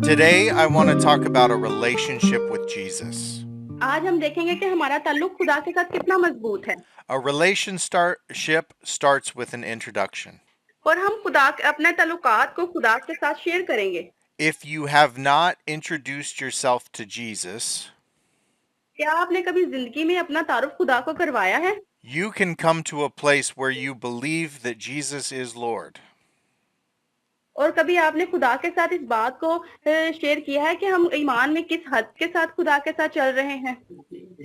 Today, I want to talk about a relationship with Jesus. आज हम देखेंगे कि हमारा ताल्लुक खुदा के साथ कितना मजबूत है A relationship starts with an introduction. और हम अपने ताल्लुकात को खुदा के साथ शेयर करेंगे। If you have not introduced yourself to Jesus, क्या आपने कभी जिंदगी में अपना तारुफ खुदा को करवाया है? you can come to a place where you believe that Jesus is Lord. और कभी आपने खुदा के साथ इस बात को शेयर किया है कि हम ईमान में किस हद के साथ खुदा के साथ चल रहे हैं?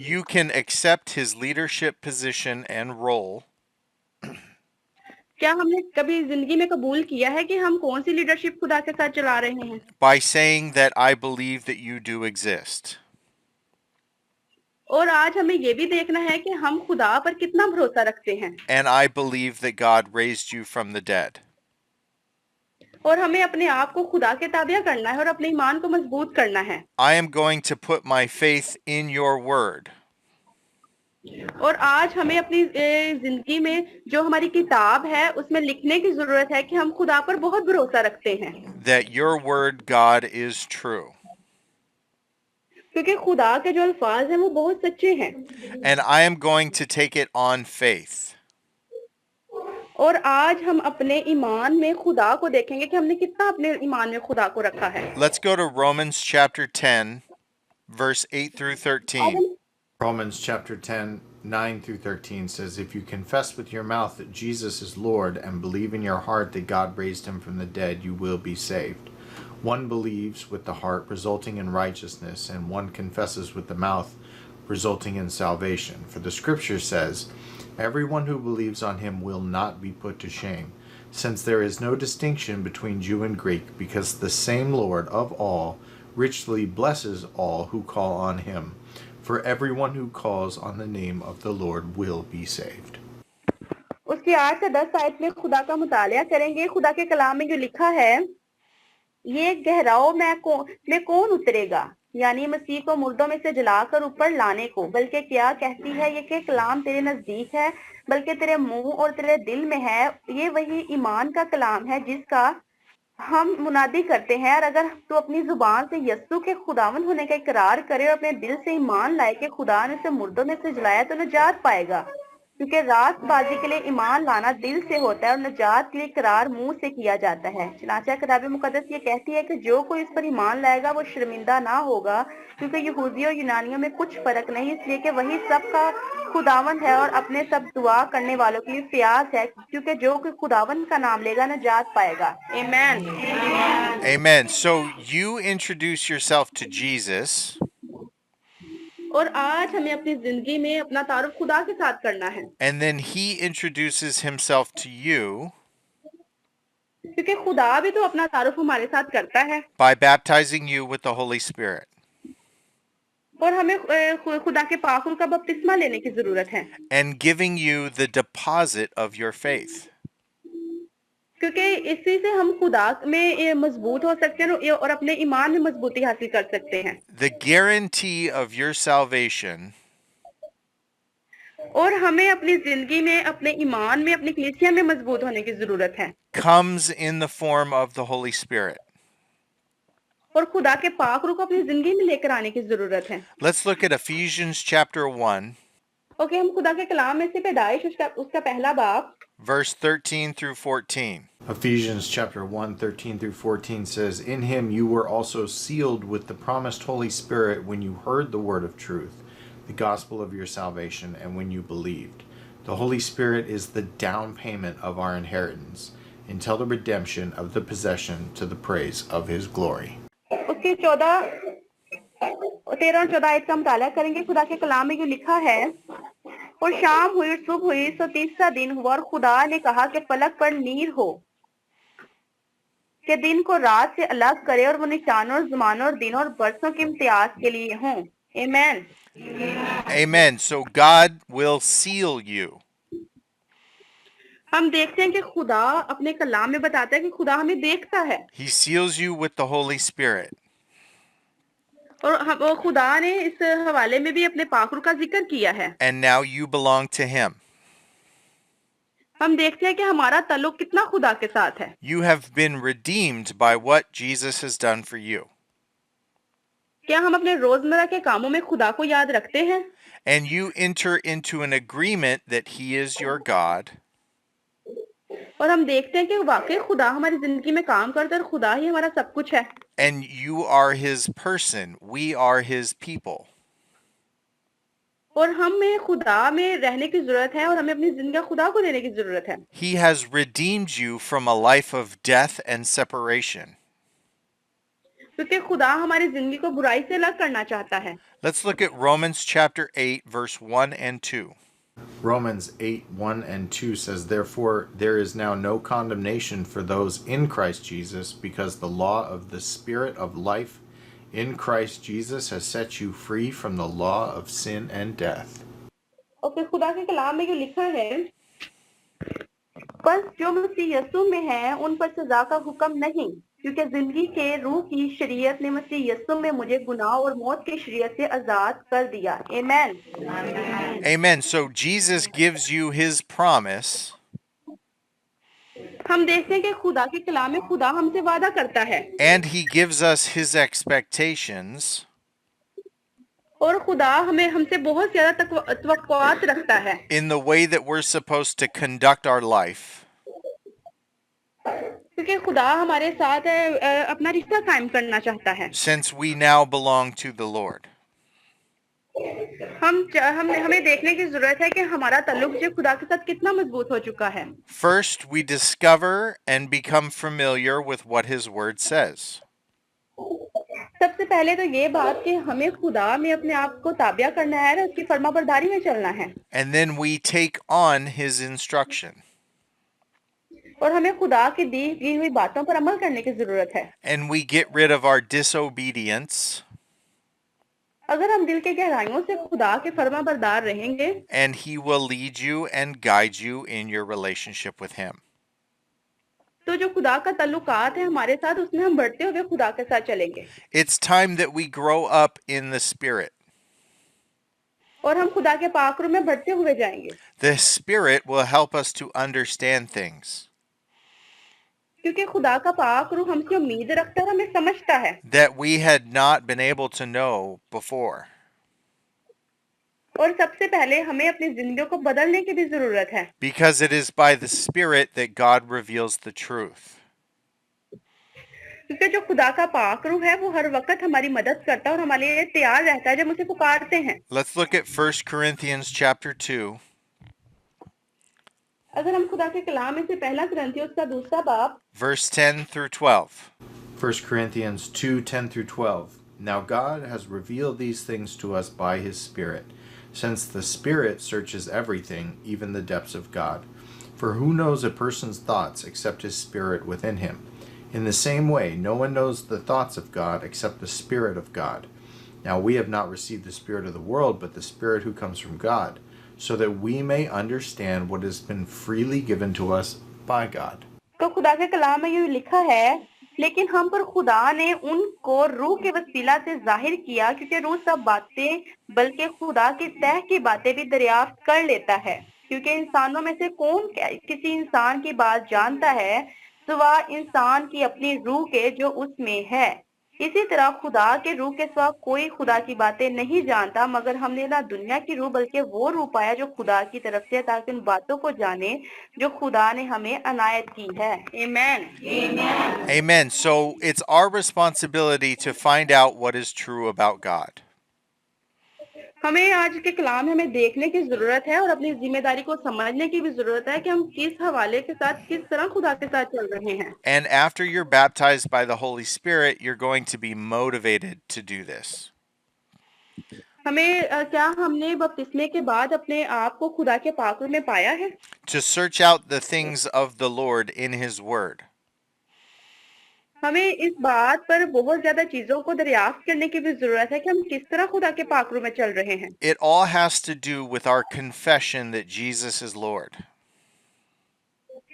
You can accept his leadership position and role क्या हमने कभी जिंदगी में कबूल किया है कि हम कौन सी लीडरशिप खुदा के साथ चला रहे हैं? by saying that I believe that you do exist. और आज हमें ये भी देखना है कि हम खुदा पर कितना भरोसा रखते हैं And I believe that God raised you from the dead. और हमें अपने आप को खुदा के ताबिया करना है और अपने ईमान को मजबूत करना है। I am going to put my faith in your word. और आज हमें अपनी जिंदगी में जो हमारी किताब है उसमें लिखने की जरूरत है कि हम खुदा पर बहुत भरोसा रखते हैं That your word, God, is true. क्योंकि खुदा के जो अल्फाज हैं वो बहुत सच्चे हैं। And I am going to take it on faith. और आज हम अपने ईमान में खुदा को देखेंगे कि हमने कितना अपने ईमान में खुदा को रखा है। Let's go to Romans chapter 10, verse 8 through 13. Romans chapter 10, 9 through 13 says, If you confess with your mouth that Jesus is Lord and believe in your heart that God raised him from the dead, you will be saved. One believes with the heart, resulting in righteousness, and one confesses with the mouth, resulting in salvation. For the scripture says, Everyone who believes on him will not be put to shame, since there is no distinction between Jew and Greek, because the same Lord of all richly blesses all who call on him. For everyone who calls on the name of the Lord will be saved. उसकी 8 से 10 आयत में खुदा का मुतालिया करेंगे। खुदा के कलाम में जो लिखा है, ये गहराओं में कौन उतरेगा, यानी मसीह को मुर्दों में से जलाकर ऊपर लाने को। बल्कि क्या कहती है ये कि कलाम तेरे नजदीक है, बल्कि तेरे मुंह और तेरे दिल में है। ये वही ईमान का कलाम है जिसका हम मुनादी करते हैं। और अगर तू अपनी जुबान से यस्सु के खुदावन होने का इकरार करे और अपने दिल से ईमान लाए कि खुदा ने उसे मुर्दों में से जलाया तो नजात पाएगा। क्योंकि रास्तबाजी के लिए ईमान लाना दिल से होता है और नजात के लिए इकरार मुंह से किया जाता है। चनाचा किताब मुकद्दस ये कहती है कि जो कोई इस पर ईमान लाएगा वो शर्मिंदा ना होगा, क्योंकि यहूदियों और यूनानियों में कुछ फर्क नहीं, इसलिए कि वही सबका खुदावंद है और अपने सब दुआ करने वालों के लिए फयाज है, क्योंकि जो कोई खुदावंद का नाम लेगा नजात पाएगा। आमीन। Amen. So you introduce yourself to Jesus, और आज हमें अपनी जिंदगी में अपना तारुफ खुदा के साथ करना है, and then he introduces himself to you क्योंकि खुदा भी तो अपना तारुफ हमारे साथ करता है by baptizing you with the Holy Spirit. और हमें खुदा के पाकुल का बपतिस्मा लेने की जरूरत है, And giving you the deposit of your faith. क्योंकि इसी से हम खुदा में मजबूत हो सकते हैं और अपने ईमान में मजबूती हासिल कर सकते हैं। The guarantee of your salvation और हमें अपनी जिंदगी में अपने ईमान में अपनी कलीसिया में मजबूत होने की जरूरत है comes in the form of the Holy Spirit. और खुदा के पाक रूह को अपनी जिंदगी में लेकर आने की जरूरत है। Let's look at Ephesians chapter 1, okay, हम खुदा के कलाम में से पैदाइश उसका पहला बाब verse 13 through 14. Ephesians chapter 1, 13 through 14 says, In him you were also sealed with the promised Holy Spirit when you heard the word of truth, the gospel of your salvation, and when you believed. The Holy Spirit is the down payment of our inheritance until the redemption of the possession to the praise of his glory. उसकी 13 और 14 आयत का मुताला करेंगे। खुदा के कलाम में जो लिखा है, और शाम हुई और सुबह हुई सो तीसरा दिन हुआ, और खुदा ने कहा कि फलक पर नीर हो, कि दिन को रात से अलग करे, और वो निशानों और ज़मानों और दिनों और बरसों के इम्तियाज के लिए हों। आमीन। Amen. So God will seal you. हम देखते हैं कि खुदा अपने कलाम में बताता है कि खुदा हमें देखता है He seals you with the Holy Spirit. और खुदा ने इस हवाले में भी अपने पाक रूह का जिक्र किया है। And now you belong to him. हम देखते हैं कि हमारा ताल्लुक कितना खुदा के साथ है। You have been redeemed by what Jesus has done for you. क्या हम अपने रोजमर्रा के कामों में खुदा को याद रखते हैं? and you enter into an agreement that He is your God, और हम देखते हैं कि वाकई खुदा हमारी जिंदगी में काम करता है और खुदा ही हमारा सब कुछ है and you are His person, we are His people. और हमें खुदा में रहने की जरूरत है और हमें अपनी जिंदगी खुदा को देने की जरूरत है He has redeemed you from a life of death and separation. क्योंकि खुदा हमारी जिंदगी को बुराई से अलग करना चाहता है। Let's look at Romans chapter 8, verse 1 and 2. Romans 8, 1 and 2 says, Therefore there is now no condemnation for those in Christ Jesus, because the law of the Spirit of life in Christ Jesus has set you free from the law of sin and death. और फिर खुदा के कलाम में जो लिखा है, बस जो मसीह यीशु में है उन पर सजा का हुक्म नहीं, क्योंकि जिंदगी के रूह की शरीयत ने मसीह यीशु में मुझे गुनाह और मौत की शरीयत से आजाद कर दिया। आमीन। Amen. So Jesus gives you His promise, हम देखते हैं कि खुदा के कलाम में खुदा हमसे वादा करता है and He gives us His expectations, और खुदा हमें हमसे बहुत ज्यादा तवक्कुआत रखता है in the way that we're supposed to conduct our life. क्योंकि खुदा हमारे साथ अपना रिश्ता कायम करना चाहता है। Since we now belong to the Lord. हमें देखने की जरूरत है कि हमारा ताल्लुक जो खुदा के साथ कितना मजबूत हो चुका है। First, we discover and become familiar with what His Word says. सबसे पहले तो ये बात कि हमें खुदा में अपने आप को ताबिया करना है और उसकी फरमाबरदारी में चलना है And then we take on His instruction. और हमें खुदा की दी हुई बातों पर अमल करने की जरूरत है। And we get rid of our disobedience. अगर हम दिल के गहराइयों से खुदा के फरमाबरदार रहेंगे, And He will lead you and guide you in your relationship with Him. तो जो खुदा का ताल्लुकात है हमारे साथ, उसमें हम बढ़ते हुए खुदा के साथ चलेंगे It's time that we grow up in the Spirit. और हम खुदा के पाकरू में बढ़ते हुए जाएंगे, The Spirit will help us to understand things क्योंकि खुदा का पाकरू हमसे उम्मीद रखता है, हमें समझता है that we had not been able to know before. और सबसे पहले हमें अपनी जिंदगी को बदलने की भी जरूरत है, Because it is by the Spirit that God reveals the truth. क्योंकि जो खुदा का पाकरू है वो हर वक्त हमारी मदद करता है और हमारे लिए तैयार रहता है जब हम उसे पुकारते हैं। Let's look at 1 Corinthians chapter 2, अगर हम खुदा के कलाम में से पहला कुरिन्थियों उसका दूसरा बाब verse 10 through 12. 1 Corinthians 2, 10 through 12. Now God has revealed these things to us by His Spirit, since the Spirit searches everything, even the depths of God. For who knows a person's thoughts except his spirit within him? In the same way, no one knows the thoughts of God except the Spirit of God. Now we have not received the Spirit of the world, but the Spirit who comes from God, so that we may understand what has been freely given to us by God. तो खुदा के कलाम में ये लिखा है, लेकिन हम पर खुदा ने उनको रूह के वसीला से जाहिर किया, क्योंकि रूह सब बातें बल्कि खुदा की तह की बातें भी दरियाफ्त कर लेता है, क्योंकि इंसानों में से कौन किसी इंसान की बात जानता है सिवा इंसान की अपनी रूह के जो उसमें है। इसी तरह खुदा के रूह के सिवा कोई खुदा की बातें नहीं जानता, मगर हमने ना दुनिया की रूह बल्कि वो रूह पाया जो खुदा की तरफ से, ताकि उन बातों को जाने जो खुदा ने हमें अनायत की है। आमीन। Amen. So it's our responsibility to find out what is true about God. हमें आज के कलाम में हमें देखने की जरूरत है और अपनी जिम्मेदारी को समझने की भी जरूरत है कि हम किस हवाले के साथ किस तरह खुदा के साथ चल रहे हैं। And after you're baptized by the Holy Spirit, you're going to be motivated to do this. हमें क्या हमने बपतिस्मे के बाद अपने आप को खुदा के पाकुर में पाया है? To search out the things of the Lord in His Word. हमें इस बात पर बहुत ज्यादा चीजों को दरियाफ्त करने की भी जरूरत है कि हम किस तरह खुदा के पाकुर में चल रहे हैं। It all has to do with our confession that Jesus is Lord.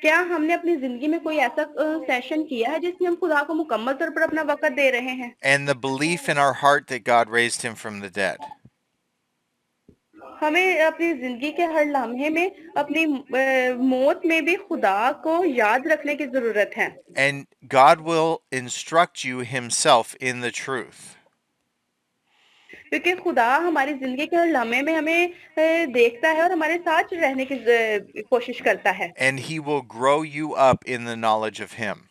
क्या हमने अपनी जिंदगी में कोई ऐसा सेशन किया है जिसमें हम खुदा को मुकम्मल तौर पर अपना वक्त दे रहे हैं? And the belief in our heart that God raised Him from the dead. हमें अपनी जिंदगी के हर लम्हे में अपनी मौत में भी खुदा को याद रखने की जरूरत है। And God will instruct you Himself in the truth. क्योंकि खुदा हमारी जिंदगी के हर लम्हे में हमें देखता है और हमारे साथ रहने की कोशिश करता है, and he will grow you up in the knowledge of him.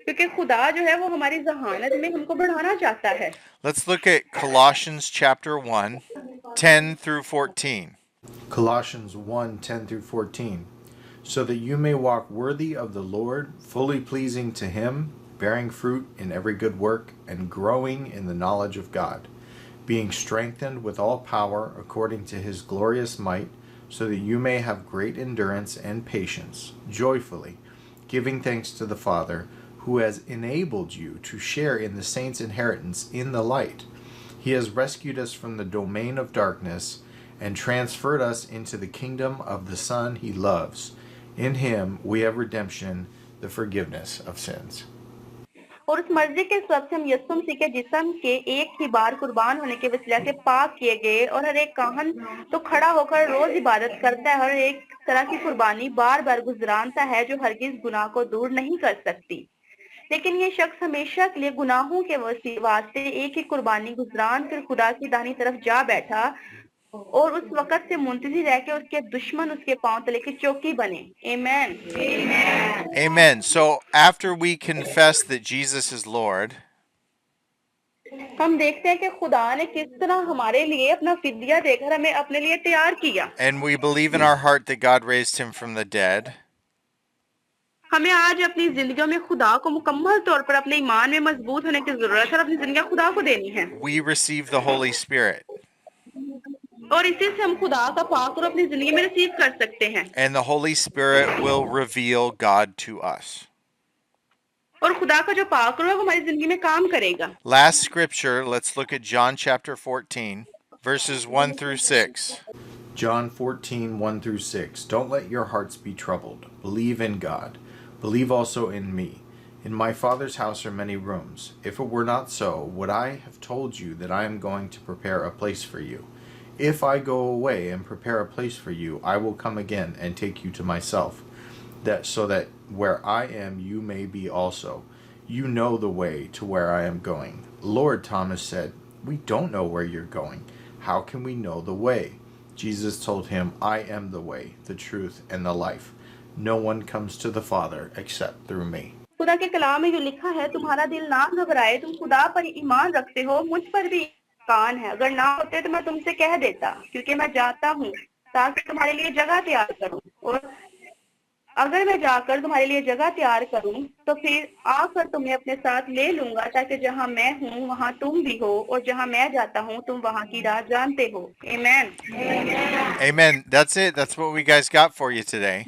क्योंकि खुदा जो है वो हमारी जहानत में हमको बढ़ाना चाहता है। Let's look at Colossians chapter 1, 10 through 14. Colossians 1 10 through 14. So that you may walk worthy of the Lord, fully pleasing to him, bearing fruit in every good work, and growing in the knowledge of God, being strengthened with all power according to his glorious might, so that you may have great endurance and patience, joyfully, giving thanks to the Father, who has enabled you to share in the saints' inheritance in the light. He has rescued us from the domain of darkness and transferred us into the kingdom of the Son he loves. In him we have redemption, the forgiveness of sins. और उस मर्जी के सबब से हम यीशु मसीह के जिस्म के एक ही बार कुर्बान होने के वसीला से पाक किए गए, और हर एक काहन तो खड़ा होकर रोज इबादत करता है, हर एक तरह की कुर्बानी बार बार गुजरानता है जो हरगिज गुनाह को दूर नहीं कर सकती। लेकिन ये शख्स हमेशा के लिए गुनाहों के वास्ते एक ही कुर्बानी गुजरान कर खुदा की दाहिनी तरफ जा बैठा, और उस वक्त से मुंतजिर रह के उसके दुश्मन उसके पांव तले की चौकी बने। आमीन। Amen. So after we confess that Jesus is Lord, हम देखते हैं कि खुदा ने किस तरह हमारे लिए अपना फिदिया देकर हमें अपने लिए तैयार किया। and we believe in our heart that God raised him from the dead, हमें आज अपनी जिंदगियों में खुदा को मुकम्मल तौर पर अपने ईमान में मजबूत होने की जरूरत है और अपनी जिंदगी खुदा को देनी है, we receive the Holy Spirit. और इसी से हम खुदा का पाक और अपनी जिंदगी में रिसीव कर सकते हैं, And the Holy Spirit will reveal God to us. और खुदा का जो पाक है वो हमारी जिंदगी में काम करेगा। Last scripture, let's look at John chapter 14, verses 1 through 6. John 14 1 through 6. Don't let your hearts be troubled. Believe in God. Believe also in me. In my Father's house are many rooms. If it were not so, would I have told you that I am going to prepare a place for you? If I go away and prepare a place for you, I will come again and take you to myself, that so that where I am you may be also. You know the way to where I am going. Lord, Thomas said, we don't know where you're going. How can we know the way? Jesus told him, I am the way, the truth, and the life. No one comes to the Father except through me. खुदा के कलाम में जो लिखा है, तुम्हारा दिल ना घबराए, तुम खुदा पर ईमान रखते हो, मुझ पर भी कान है, अगर ना होते तो मैं तुमसे कह देता, क्योंकि मैं जाता हूँ ताकि तुम्हारे लिए जगह तैयार करूँ, और अगर मैं जाकर तुम्हारे लिए जगह तैयार करूँ तो फिर आकर तुम्हें अपने साथ ले लूंगा, ताकि जहाँ मैं हूँ वहाँ तुम भी हो, और जहाँ मैं जाता हूँ तुम वहाँ की राह जानते हो। आमीन। Amen. That's it. That's what we guys got for you today.